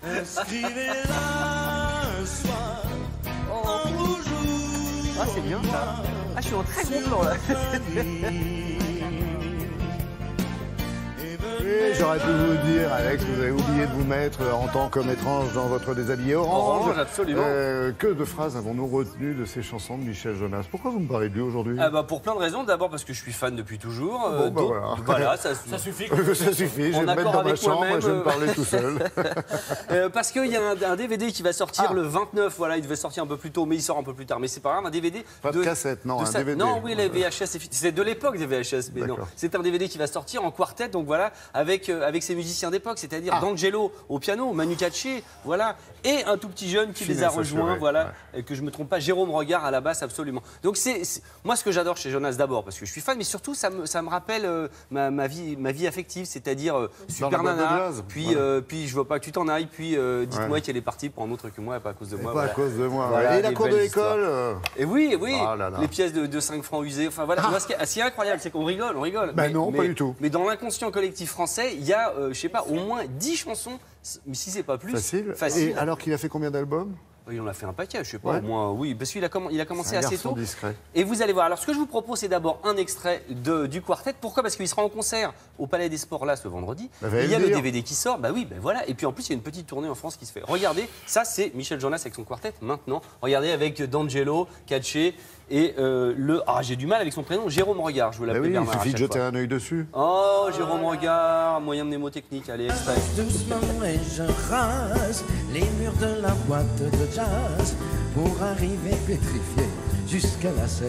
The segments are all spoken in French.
Est-ce qu'il est là un soir, un beau jour? Ah, c'est bien ça. Ah, je suis en très bon plan là. Oui, j'aurais pu vous dire, Alex, vous avez oublié de vous mettre en tant qu'homme étrange dans votre déshabillé orange. Orange, absolument. Que de phrases avons-nous retenues de ces chansons de Michel Jonas? Pourquoi vous me parlez de lui aujourd'hui? Pour plein de raisons. D'abord parce que je suis fan depuis toujours. Bon, bah voilà. Voilà, ça suffit. Ça suffit, je vais me mettre dans ma chambre, je vais me parler tout seul. Parce qu'il y a un DVD qui va sortir le 29. Voilà, il devait sortir un peu plus tôt, mais il sort un peu plus tard. Mais c'est pas grave, un DVD. Pas de cassette, non, un DVD. Non, oui, les VHS, c'est de l'époque des VHS, mais non. C'est un DVD qui va sortir en quartet, donc voilà, avec ses musiciens d'époque, c'est-à-dire D'Angelo au piano, Manu Katché, voilà, et un tout petit jeune qui les a rejoints, voilà, et que je me trompe pas, Jérôme Regard à la basse, absolument. Donc moi ce que j'adore chez Jonas d'abord parce que je suis fan, mais surtout ça me rappelle ma vie affective, c'est-à-dire Super Nana, puis je veux pas que tu t'en ailles, puis dites-moi qu'elle est partie pour un autre que moi, et pas à cause de moi. Pas à cause de moi. Voilà, et la cour de l'école Et oui, Oh là là. les pièces de 5 francs usées, enfin voilà. Moi, ce qui est incroyable, c'est qu'on rigole, on rigole. Ben non, pas du tout. Mais dans l'inconscient collectif français, il y a, je sais pas, au moins 10 chansons, mais si c'est pas plus. Facile. Et Facile. alors qu'il a fait combien d'albums? Il en a fait un paquet, je sais pas, au moins, oui, parce qu'il a commencé assez tôt. Discret. Et vous allez voir. Alors, ce que je vous propose, c'est d'abord un extrait du quartet. Pourquoi? Parce qu'il sera en concert au Palais des Sports là ce vendredi. Il y a le DVD qui sort. Bah oui, ben voilà. Et puis en plus, il y a une petite tournée en France qui se fait. Regardez, ça c'est Michel Jonas avec son quartet maintenant. Regardez avec D'Angelo, Katché et j'ai du mal avec son prénom, Jérôme Regard. Je veux l'appeler Bernard. Il suffit de jeter un œil dessus. Oh, Jérôme Regard, moyen mnémotechnique. Allez, extrait. Doucement et je rase les murs de la boîte de jazz pour arriver pétrifié jusqu'à la scène.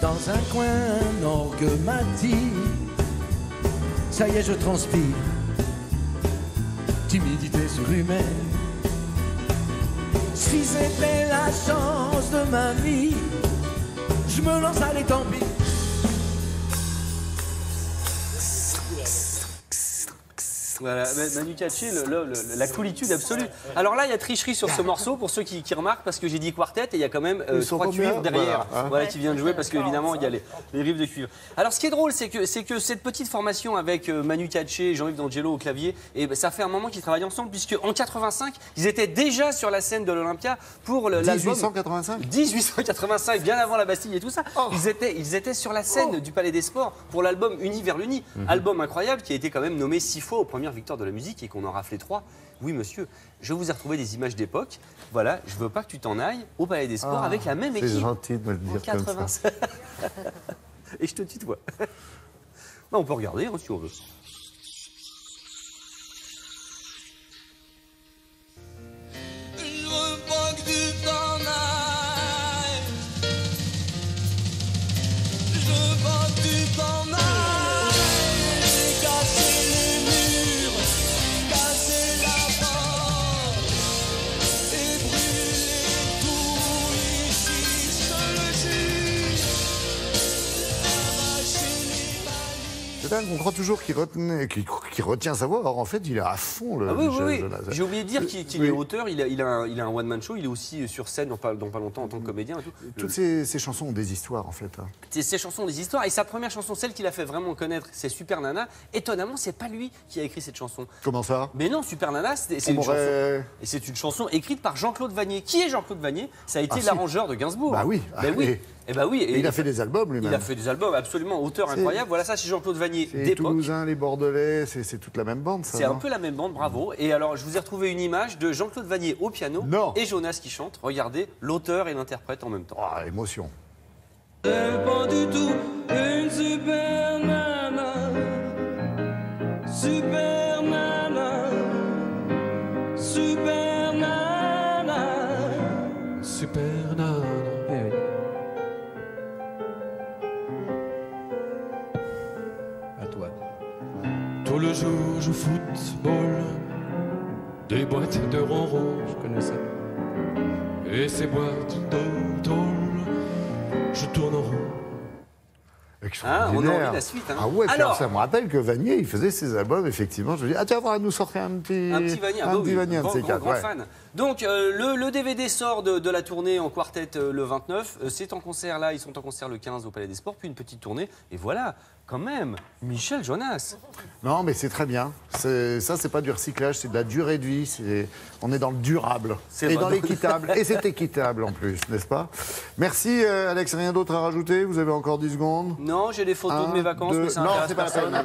Dans un coin, un orgue m'a dit, ça y est, je transpire, timidité surhumaine. Si c'était la chance de ma vie, je me lance, allez, tant pis. Voilà, Manu Katché, la coolitude absolue. Alors là, il y a tricherie sur ce morceau, pour ceux qui remarquent, parce que j'ai dit quartet et il y a quand même 3 cuivres derrière, voilà, qui viennent jouer, parce qu'évidemment, il y a les riffs de cuivre. Alors ce qui est drôle, c'est que cette petite formation avec Manu Katché et Jean-Yves D'Angelo au clavier, et ça fait un moment qu'ils travaillent ensemble, puisque en 85, ils étaient déjà sur la scène de l'Olympia pour l'album... 1885 1885, bien avant la Bastille et tout ça. Ils étaient sur la scène du Palais des Sports pour l'album Uni vers l'Uni. Album incroyable qui a été quand même nommé 6 fois aux premières victoires de la musique et qu'on en raflait 3. Oui, monsieur, je vous ai retrouvé des images d'époque. Voilà, je veux pas que tu t'en ailles au Palais des Sports avec la même équipe. C'est gentil de me le dire comme ça. Et je te tutoie. On peut regarder hein, si on veut. Je veux pas que tu t'en ailles. Je veux pas que tu t'en ailles. J'ai cassé les murs, cassé la porte et brûlé tout ici, je le jure. Arraché les valises. C'est dingue, on croit toujours qu'il retient sa voix. Or, en fait, il est à fond, le Michel Jonas. J'ai oublié de dire qu'il est auteur, il a un one-man show, il est aussi sur scène dans pas longtemps en tant que comédien. Et tout. Toutes ces chansons ont des histoires, en fait. Ces chansons ont des histoires. Et sa première chanson, celle qu'il a fait vraiment connaître, c'est Super Nana. Étonnamment, c'est pas lui qui a écrit cette chanson. Comment ça? Mais non, Super Nana, c'est une chanson. Et c'est une chanson écrite par Jean-Claude Vannier. Qui est Jean-Claude Vannier? Ça a été l'arrangeur de Gainsbourg. Bah oui. Ben oui. Et bah oui. Et il a fait des albums lui-même. Il a fait des albums absolument, auteur incroyable. Voilà, ça c'est Jean-Claude Vannier Les d'époque. Toulousains, les Bordelais, c'est toute la même bande, ça. C'est un non peu la même bande, bravo. Et alors, je vous ai retrouvé une image de Jean-Claude Vannier au piano et Jonas qui chante. Regardez, l'auteur et l'interprète en même temps. Ah, émotion. C'est pas du tout une super nana. Super nana. Super nana. Super nana. À toi. Tout le jour, je football. Des boîtes de ronron. Je connais ça. Et ces boîtes de tôle, je tourne en rond. Extraordinaire. On a envie de la suite. Hein. Ah ouais, alors, ça me rappelle que Vannier, il faisait ses albums, effectivement. Je me dis, ah tiens, on va nous sortir un petit Vannier, un petit Vannier, un de ces quatre. Grand fan. Donc, le DVD sort de la tournée en quartet le 29. C'est en concert là, ils sont en concert le 15 au Palais des Sports, puis une petite tournée. Et voilà, Quand même, Michel Jonas. Non, mais c'est très bien. Ça, c'est pas du recyclage, c'est de la durée de vie. On est dans le durable. Et dans l'équitable. Et c'est équitable en plus, n'est-ce pas? Merci, Alex. Rien d'autre à rajouter? Vous avez encore 10 secondes? Non, j'ai des photos de mes vacances, mais ça intéresse personne.